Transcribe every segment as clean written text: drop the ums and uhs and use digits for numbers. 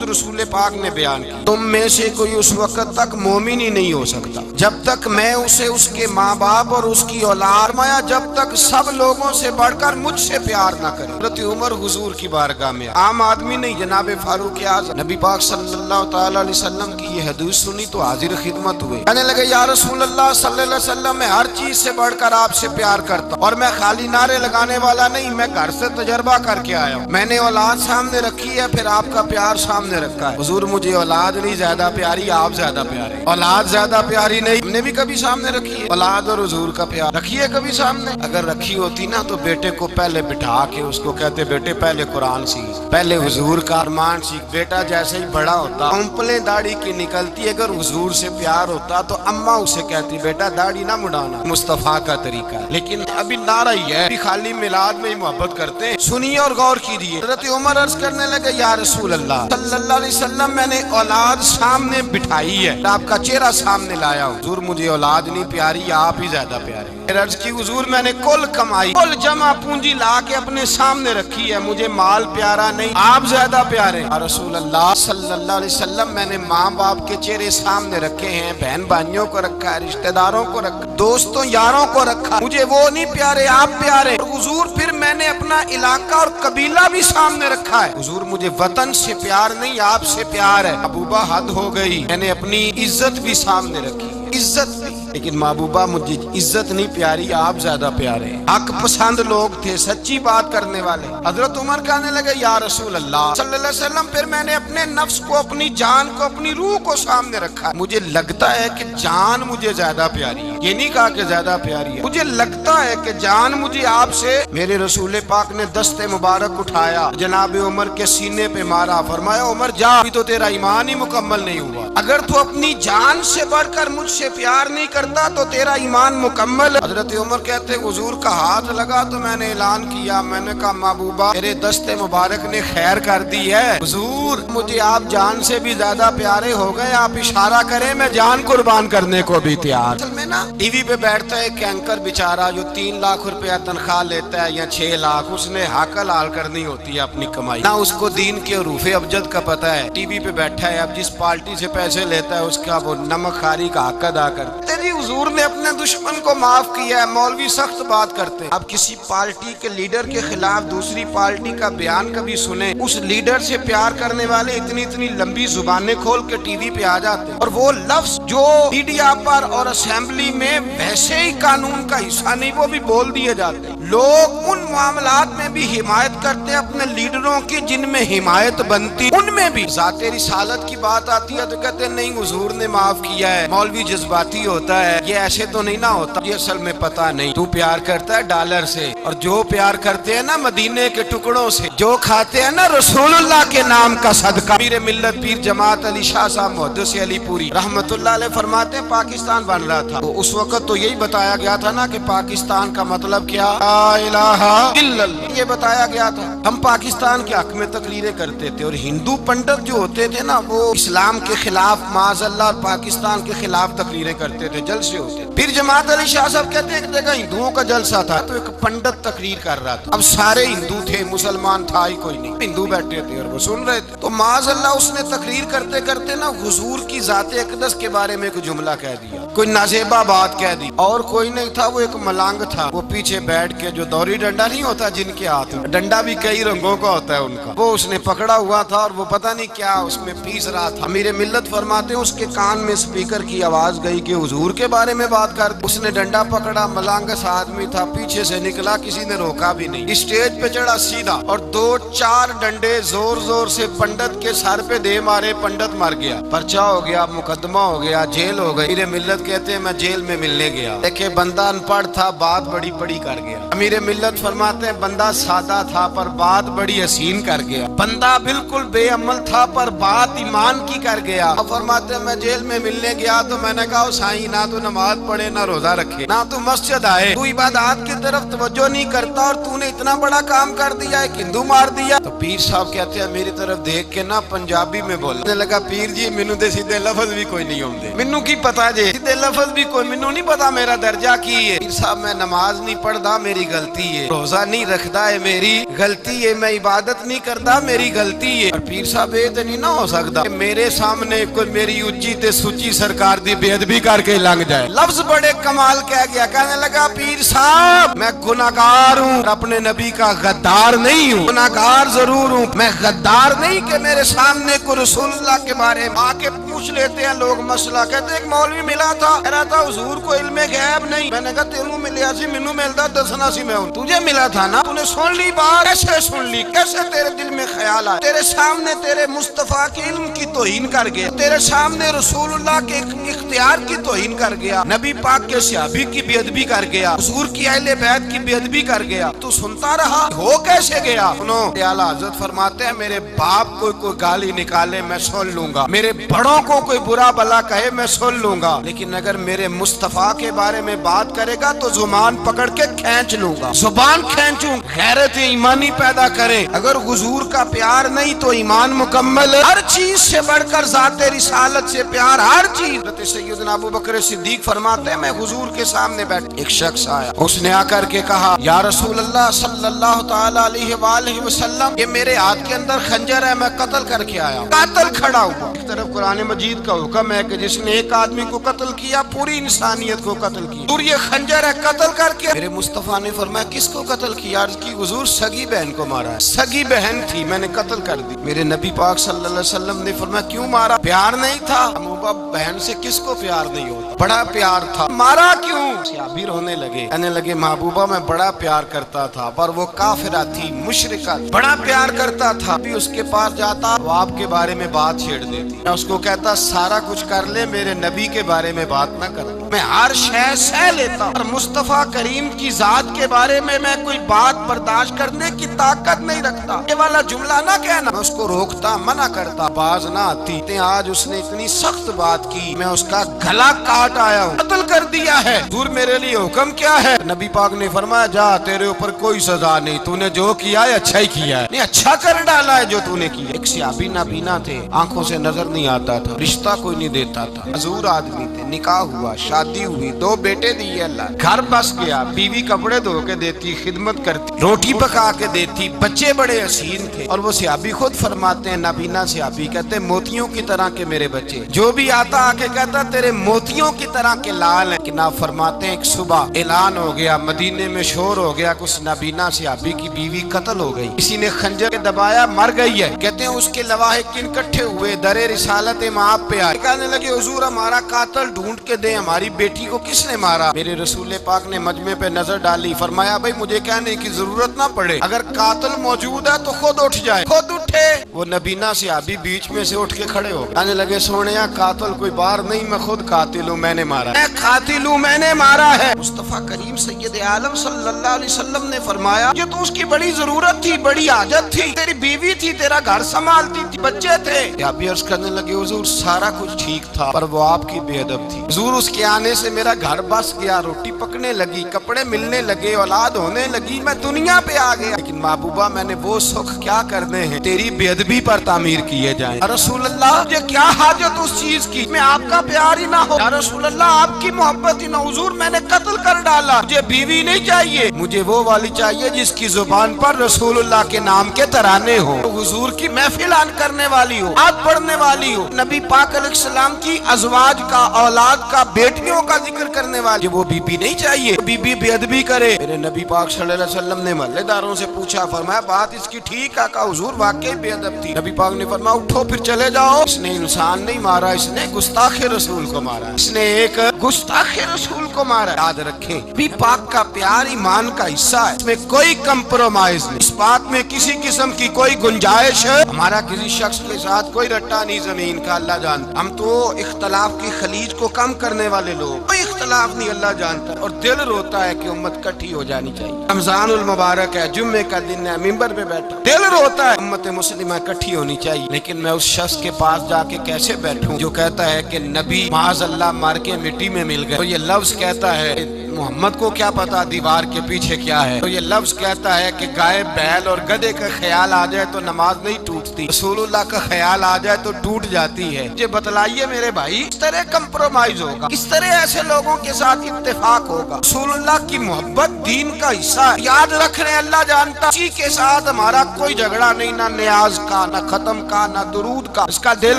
رسول پاک نے بیان کی، تم میں سے کوئی اس وقت تک مومن ہی نہیں ہو سکتا جب تک میں اسے اس کے ماں باپ اور اس کی اولاد مایا جب تک سب لوگوں سے بڑھ کر مجھ سے پیار نہ کرے۔ حضرت عمر حضور کی بارگاہ میں عام آدمی نہیں، جناب فاروق اعظم نبی پاک صلی اللہ تعالی علیہ وسلم کی یہ حدیث سنی تو حاضر خدمت ہوئے، کہنے لگے یا رسول اللہ صلی اللہ علیہ وسلم میں ہر چیز سے بڑھ کر آپ سے پیار کرتا ہوں، اور میں خالی نعرے لگانے والا نہیں، میں گھر سے تجربہ کر کے آیا ہوں، میں نے اولاد سامنے رکھی ہے پھر آپ کا پیار سامنے رکھا ہے۔ حضور مجھے اولاد نہیں زیادہ پیاری، آپ زیادہ پیارے، اولاد زیادہ پیاری نہیں، ہم نے بھی کبھی سامنے رکھی ہے اولاد اور حضور کا پیار، رکھی ہے کبھی سامنے؟ اگر رکھی ہوتی نا تو بیٹے کو پہلے بٹھا کے اس کو کہتے بیٹے پہلے قرآن سیکھ، پہلے حضور کا ارمان سیکھ۔ بیٹا جیسے ہی بڑا ہوتا امپلیں داڑھی کی نکلتی، اگر حضور سے پیار ہوتا تو اماں اسے کہتی بیٹا داڑھی نہ مڈانا، مصطفیٰ کا طریقہ ہے، لیکن ابھی نعرہ ہی ہے، ابھی خالی میلاد میں ہی محبت کرتے ہیں۔ سنیے اور غور کیجیے، حضرت عمر عرض کرنے لگے یا رسول اللہ صلی اللہ علیہ وسلم میں نے اولاد سامنے بٹھائی ہے، آپ کا چہرہ سامنے لایا ہوں، حضور مجھے اولاد نہیں پیاری، آپ ہی زیادہ پیارے۔ عرض کی حضور میں نے کل کمائی کل جمع پونجی لا کے اپنے سامنے رکھی ہے، مجھے مال پیارا نہیں، آپ زیادہ پیارے۔ یا رسول اللہ صلی اللہ علیہ وسلم میں نے ماں باپ کے چہرے سامنے رکھے ہیں، بہن بھائیوں کو رکھا ہے، رشتہ داروں کو رکھا، دوستوں یاروں کو رکھا، مجھے وہ نہیں پیارے آپ پیارے۔ اور حضور پھر میں نے اپنا علاقہ اور قبیلہ بھی سامنے رکھا ہے، حضور مجھے وطن سے پیار نہیں آپ سے پیار ہے۔ محبوبہ حد ہو گئی، میں نے اپنی عزت بھی سامنے رکھی، عزت بھی، لیکن محبوبہ مجھے عزت نہیں پیاری، آپ زیادہ پیارے ہیں۔ حق پسند لوگ تھے، سچی بات کرنے والے۔ حضرت عمر کہنے لگے یا رسول اللہ صلی اللہ علیہ وسلم پھر میں نے اپنے نفس کو، اپنی جان کو، اپنی روح کو سامنے رکھا، مجھے لگتا ہے کہ جان مجھے زیادہ پیاری ہے، یہ نہیں کہا کہ زیادہ پیاری ہے، مجھے لگتا ہے کہ جان مجھے آپ سے۔ میرے رسول پاک نے دست مبارک اٹھایا، جناب عمر کے سینے پہ مارا، فرمایا عمر جا، ابھی تو تیرا ایمان ہی مکمل نہیں ہوا، اگر تو اپنی جان سے بڑھ کر مجھ سے پیار نہیں کرتا تو تیرا ایمان مکمل ہے۔ حضرت عمر کہتے حضور کا ہاتھ لگا تو میں نے اعلان کیا، میں نے کہا محبوبہ میرے دست مبارک نے خیر کر دی ہے، حضور مجھے آپ جان سے بھی زیادہ پیارے ہو گئے، آپ اشارہ کریں میں جان قربان کرنے کو بھی تیار۔ اصل میں نا ٹی وی پہ بیٹھتا ہے ایک اینکر بیچارہ جو 3 لاکھ روپیہ تنخواہ لیتا ہے یا 6 لاکھ، اس نے حق حلال کرنی ہوتی ہے اپنی کمائی، نہ اس کو دین کے حروف ابجد کا پتہ ہے، ٹی وی پہ بیٹھا ہے، اب جس پارٹی سے پیسے لیتا ہے اس کا وہ نمک خاری کا حق ادا کرتا ہے۔ حضور نے اپنے دشمن کو معاف کیا ہے، مولوی سخت بات کرتے ہیں، اب کسی پارٹی کے لیڈر کے خلاف دوسری پارٹی کا بیان کبھی سنیں، اس لیڈر سے پیار کرنے والے اتنی لمبی زبانیں کھول کے ٹی وی پہ آ جاتے ہیں، اور وہ لفظ جو میڈیا پر اور اسمبلی میں ویسے ہی قانون کا حصہ نہیں وہ بھی بول دیے جاتے ہیں۔ لوگ ان معاملات میں بھی حمایت کرتے ہیں اپنے لیڈروں کی جن میں حمایت بنتی، ان میں بھی ذات رسالت کی بات آتی ہے تو کہتے ہیں نہیں حضور نے معاف کیا ہے، مولوی جذباتی ہوتا ہے، یہ ایسے تو نہیں نہ ہوتا، یہ اصل میں پتہ نہیں، تو پیار کرتا ہے ڈالر سے، اور جو پیار کرتے ہیں نا مدینے کے ٹکڑوں سے، جو کھاتے ہیں نا رسول اللہ کے نام کا صدقہ۔ پیر ملت پیر جماعت علی شاہ صاحب محدث علی پوری رحمت اللہ علیہ فرماتے ہیں پاکستان بن رہا تھا تو اس وقت تو یہی بتایا گیا تھا نا کہ پاکستان کا مطلب کیا، لا الہ الا اللہ، یہ بتایا گیا تھا۔ ہم پاکستان کے حق میں تقریریں کرتے تھے، اور ہندو پنڈت جو ہوتے تھے نا وہ اسلام کے خلاف معاذ اللہ اور پاکستان کے خلاف تقریریں کرتے تھے، جلسے ہوتے۔ پھر جماعت علی شاہ صاحب کہتے ہیں ایک جگہ ہندوؤں کا جلسہ تھا تو ایک پنڈت تقریر کر رہا تھا، اب سارے ہندو تھے، مسلمان تھا ہی کوئی نہیں، ہندو بیٹھے تھے اور وہ سن رہے تھے، تو معاذ اللہ اس نے تقریر کرتے کرتے نا حضور کی ذات اقدس کے بارے میں ایک جملہ کہہ دیا، کوئی نازیبہ بات کہہ دی، اور کوئی نہیں تھا، وہ ایک ملانگ تھا، وہ پیچھے بیٹھ کے جو دوری ڈنڈا نہیں ہوتا جن کے ہاتھ میں، ڈنڈا بھی کئی رنگوں کا ہوتا ہے ان کا، وہ اس نے پکڑا ہوا تھا اور وہ پتہ نہیں کیا اس میں پیس رہا تھا۔ امیر ملت فرماتے ہیں اس کے کان میں اسپیکر کی آواز گئی کہ حضور کے بارے میں بات کر، اس نے ڈنڈا پکڑا، ملانگس آدمی تھا، پیچھے سے نکلا، کسی نے روکا بھی نہیں، اسٹیج پہ چڑھا سیدھا اور 2-4 ڈنڈے زور زور سے پنڈت کے سر پہ دے مارے، پنڈت مر گیا، پرچہ ہو گیا، مقدمہ ہو گیا، جیل ہو گئی۔ امیر ملت کہتے ہیں میں جیل میں ملنے گیا، دیکھے بندہ ان پڑھ تھا، بات بڑی بڑی کر گیا۔ امیر ملت فرماتے ہیں بندہ سادہ تھا پر بات بڑی حسین کر گیا، بندہ بالکل بے عمل تھا پر بات ایمان کی کر گیا۔ اور فرماتے ہیں میں جیل میں ملنے گیا تو میں نے کہا سائیں نہ تو نماز پڑھے نہ روزہ رکھے نہ تو مسجد آئے، تو عبادات کی طرف توجہ نہیں کرتا اور تو نے اتنا بڑا کام کر دیا، ایک ہندو مار دیا۔ تو پیر صاحب کہتے ہیں میری طرف دیکھ کے نا پنجابی میں بولنے لگا پیر جی مینوں دے سیدھے لفظ بھی کوئی نہیں ہوندے، مینوں کی پتا جے سیدھے لفظ بھی کوئی، مینوں نہیں پتا میرا درجہ کی ہے۔ پیر صاحب میں نماز نہیں پڑھدا میری غلطی ہے، روزہ نہیں رکھدا ہے میری गलती है मैं इबादत नहीं करता मेरी गलती है। और पीर साहब ये तो नहीं ना हो सकता कि मेरे सामने कोई मेरी उच्ची ते सुची सरकार दी बेअदबी करके लंघ जाए। लफ्ज बड़े कमाल कह गया, कहने लगा पीर साहब मैं गुनाहगार हूँ, अपने नबी का गद्दार नहीं हूँ। गुनाहगार जरूर हूँ, मैं गद्दार नहीं कि मेरे सामने को रसूलुल्लाह के बारे में आके पूछ लेते हैं लोग मसला। कहते एक मौलवी मिला था, कह रहा था हुजूर को इल्मे गैब नहीं। मैंने कहा तेनू मिलिया सी, मैनू मिलता दसना सी। मैं तुझे मिला था ना, तूने सुन ली बात, कैसे सुन ली, कैसे तेरे दिल में ख्याल आया? तेरे सामने तेरे मुस्तफा के इल्म की तौहीन कर गया, तेरे सामने रसूलुल्लाह के इख्तियार की तौहीन कर गया, नबी पाक के सहाबी की बेअदबी कर गया, हुजूर की अहले बैत की बेअदबी कर गया। तू सुनता रहा, हो कैसे गया? सुनो, आला हज़रत फरमाते हैं मेरे बाप को कोई गाली निकाले मैं सुन लूंगा, मेरे बड़ों को कोई बुरा भला कहे मैं सुन लूंगा, लेकिन अगर मेरे मुस्तफा के बारे में बात करेगा तो जुबान पकड़ के खींच लूंगा, जुबान खींचूं। गैरत ईमानी पैदा करें। अगर हुजूर का प्यार नहीं तो ईमान मुकम्मल है। हर चीज से बढ़कर ज़ाते रिसालत से प्यार, हर चीज। सैयदना अबू बकर सिद्दीक फरमाते हैं मैं हुजूर के सामने बैठ, एक शख्स आया, उसने आकर के कहा या रसूल अल्लाह सल्लल्लाहु तआला अलैहि वसल्लम, ये मेरे हाथ के अंदर खंजर है, मैं कत्ल करके आया। कातिल खड़ा हुआ। एक तरफ कुरान मजीद का हुक्म है कि जिसने एक आदमी को कत्ल किया पूरी इंसानियत को कत्ल किया, और ये खंजर है कत्ल करके। मेरे मुस्तफा ने फरमाया किसको कत्ल किया? अर्ज़ की हुजूर सगी बहन को मारा है। सगी बहन थी, मैंने कत्ल कर दी। मेरे नबी पाक सल्लल्लाहु अलैहि वसल्लम ने फरमाया क्यों मारा? प्यार नहीं था। महबूबा बहन से किसको प्यार नहीं होता? बड़ा प्यार था, मारा क्यों? सहाबी रोने लगे, कहने लगे महबूबा मैं बड़ा प्यार करता था पर वो काफिरा थी, मुशरिका, बड़ा प्यार करता था। भी उसके पास जाता वो आपके बारे में बात छेड़ देती, मैं उसको कहता सारा कुछ कर ले मेरे नबी के बारे में बात ना कर। मैं हर शय सह लेता और मुस्तफा करीम की जात के बारे में मैं कोई बात बर्दाश्त करने की ताकत नहीं रखता। ये वाला जुमला ना कहना। मैं उसको रोकता, मना करता, बाज ना आती। आज उसने इतनी सख्त बात की, मैं उसका गला काट आया हूँ, कत्ल कर दिया है। दूर मेरे लिए हुक्म क्या है? नबी पाक ने फरमाया जा तेरे ऊपर कोई सजा नहीं, तूने जो किया है अच्छा ही किया है, नहीं अच्छा कर डाला है जो तूने किया। एक सहाबी नाबीना थे, आंखों से नजर नहीं आता था, रिश्ता कोई नहीं देता था, मजूर आदमी थे, निकाह हुआ, शादी हुई, 2 बेटे दिए अल्लाह, घर बस गया, बीवी कपड़े धो के देती, खिदमत करती, रोटी पका के देती, बच्चे बड़े हसीन थे। और वो सहाबी खुद फरमाते हैं, नाबीना सहाबी कहते हैं मोतियों की तरह के मेरे बच्चे, जो भी आता आके कहता तेरे मोतियों की तरह के लाल है। कि ना फरमाते हैं एक सुबह ऐलान हो गया, मदीने में शोर हो गया, कुछ नाबीना सहाबी की बीवी कत्ल हो गई, किसी ने खंजर के दबाया, मर गई है। कहते हैं उसके लवाहिकीन इकट्ठे हुए, दरे रिसालत माप पे आए, कहने लगे हुजूर हमारा कातिल ढूंढ के दे, हमारी बेटी को किसने मारा? मेरे रसूल पाक ने मजमे पे नजर डाली, फरमाया भाई मुझे कहने की जरूरत ना पड़े, अगर कातिल मौजूद है तो खुद उठ जाए। खुद उठे। वो नबीना सहाबी बीच में से उठ के खड़े हो, कहने लगे सोनिया कातिल कोई बार नहीं, मैं खुद कातिल हूँ, मैंने मारा, मैं कातिल हूँ, मैंने मारा है। मुस्तफा करीम सैयद आलम सल्लल्लाहु अलैहि वसल्लम ने फरमाया ये तो उसकी बड़ी जरूरत थी, बड़ी आदत थी, तेरी बीवी थी, तेरा घर संभालती थी, बच्चे थे। सहाबी अर्ज करने लगे हुजूर सारा कुछ ठीक था पर वो आपकी बेअदब थी। हुजूर उसके आने से मेरा घर बस गया, रोटी पकने लगी, कपड़े मिलने लगे, औलाद होने लगी, मैं दुनिया पे आ गया। लेकिन महबूबा मैंने वो सुख क्या करने हैं तेरी बेअदबी पर तामीर किए जाएं। रसूल अल्लाह मुझे क्या हाजत उस चीज की, मैं आपका प्यार ही ना हो, या रसूल अल्लाह आपकी मोहब्बत ही ना। हुजूर मैंने कत्ल कर डाला, मुझे बीवी नहीं चाहिए, मुझे वो वाली चाहिए जिसकी जुबान पर रसूलुल्लाह के नाम के तराने हो, हुजूर की महफिल आन करने वाली हो, आज पढ़ने वाली हो, नबी पाक अलैहिस्सलाम की अज़वाज का, औलाद का, बेटियों का जिक्र करने वाली, वो बीबी नहीं चाहिए, बीबी बेअदबी करे। मेरे नबी पाक सल्लल्लाहु अलैहि वसल्लम ने महल्लेदारों से पूछा, फरमाया बात इसकी ठीक है? कहा हुजूर वाकई बेअदब थी। नबी पाक ने फरमाया उठो फिर चले जाओ, इसने इंसान नहीं मारा, इसने गुस्ताखे रसूल को मारा, इसने एक गुस्ताखे रसूल को मारा। याद रखें नबी पाक का प्यार ईमान का हिस्सा है, इसमें कोई कंप्रोमाइज नहीं, इस बात में किसी किस्म की कोई गुंजाइश है। हमारा किसी शख्स के साथ कोई रट्टा नहीं जमीन का, अल्लाह जानता। हम तो इख्तलाफ की खलीज को कम करने वाले लोग, कोई इख्तलाफ नहीं, अल्लाह जानता। और दिल रोता है कि उम्मत इकट्ठी हो जानी चाहिए। रमजानुल मुबारक है, जुम्मे का दिन है, मिंबर पे बैठा, दिल रोता है उम्मत मुस्लिमा इकट्ठी होनी चाहिए। लेकिन मैं उस शख्स के पास जाके कैसे बैठूं जो कहता है कि नबी माज़अल्लाह मार के मिट्टी में मिल गए, तो ये लफ्ज कहता है मोहम्मद को क्या पता दीवार के पीछे क्या है। तो ये लफ्ज कहता है कि गाय बैल और गधे का ख्याल आ जाए तो नमाज नहीं टूटती, रसूलुल्लाह का ख्याल आ जाए तो टूट जाती है। ये बतलाइए मेरे भाई, किस तरह कंप्रोमाइज होगा, किस तरह ऐसे लोगों के साथ इत्तेफाक होगा। रसूलुल्लाह की मोहब्बत दीन का हिस्सा है, याद रख रहे हैं, अल्लाह जानता। किसी के साथ हमारा कोई झगड़ा नहीं, ना न्याज का, ना खत्म का, ना दुरूद का। जिसका दिल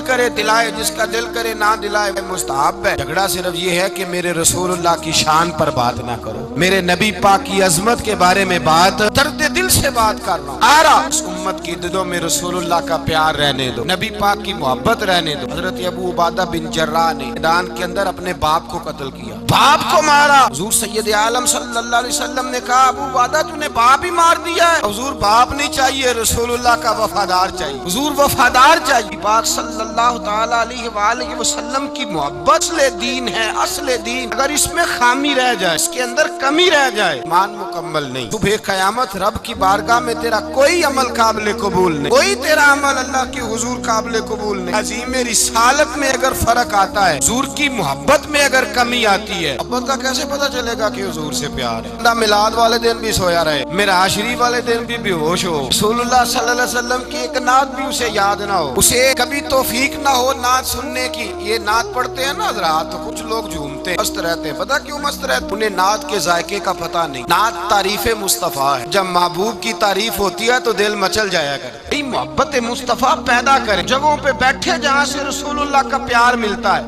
करे दिलाए, जिसका दिल करे ना दिलाए, मुस्तहब है। झगड़ा सिर्फ ये है कि मेरे रसूलुल्लाह की शान पर बात ना करो, मेरे नबी पाक की अजमत के बारे में बात, दर्द दिल से बात कर रहा हूँ। आ रहा इस उम्मत की दिलों में रसूलुल्लाह का प्यार रहने दो, नबी पाक की मोहब्बत रहने दो। हजरत अबू उबादा बिन जर्राह ने मैदान के अंदर अपने बाप को कत्ल किया, बाप को मारा। हुजूर सैयद आलम सल्लल्लाहु अलैहि वसल्लम ने कहा, अबू उबादा तूने बाप ही मार दिया है। हुजूर बाप नहीं चाहिए, रसूलुल्लाह का वफादार चाहिए। हुजूर वफादार चाहिए। पाक सल्लल्लाहु तआला अलैहि वसल्लम की मोहब्बत असले दीन है, असले दीन। अगर इसमें खामी रह जाए, इसके अंदर कमी रह जाए, ईमान मुकम्मल नहीं। सुबह क़यामत रब की बारगाह में तेरा कोई अमल काबिल कबूल नहीं, कोई तेरा अमल अल्लाह के हुजूर काबिल कबूल नहीं। अजीम रिसालत में अगर फर्क आता है, हुजूर की मोहब्बत में अगर कमी आती है, मोहब्बत का कैसे पता चलेगा कि हुजूर से प्यार है। बंदा मिलाद वाले दिन भी सोया रहे, मिराज शरीफ वाले दिन भी बेहोश हो, रसूलुल्लाह सल्लल्लाहु अलैहि वसल्लम की एक नात भी उसे याद ना हो, उसे कभी तौफीक ना हो नात सुनने की। ये नात पढ़ते हैं ना हज़रात, तो कुछ लोग झूमते मस्त रहते हैं। पता क्यों मस्त रहते? उन्हें नात के जायके का पता नहीं। नात तारीफ़े मुस्तफ़ा है, जब महबूब की तारीफ होती है तो दिल मचल जाया करे। मोहब्बत मुस्तफ़ा पैदा करें जगहों पे बैठे जहाँ से रसूलुल्लाह का प्यार मिलता है।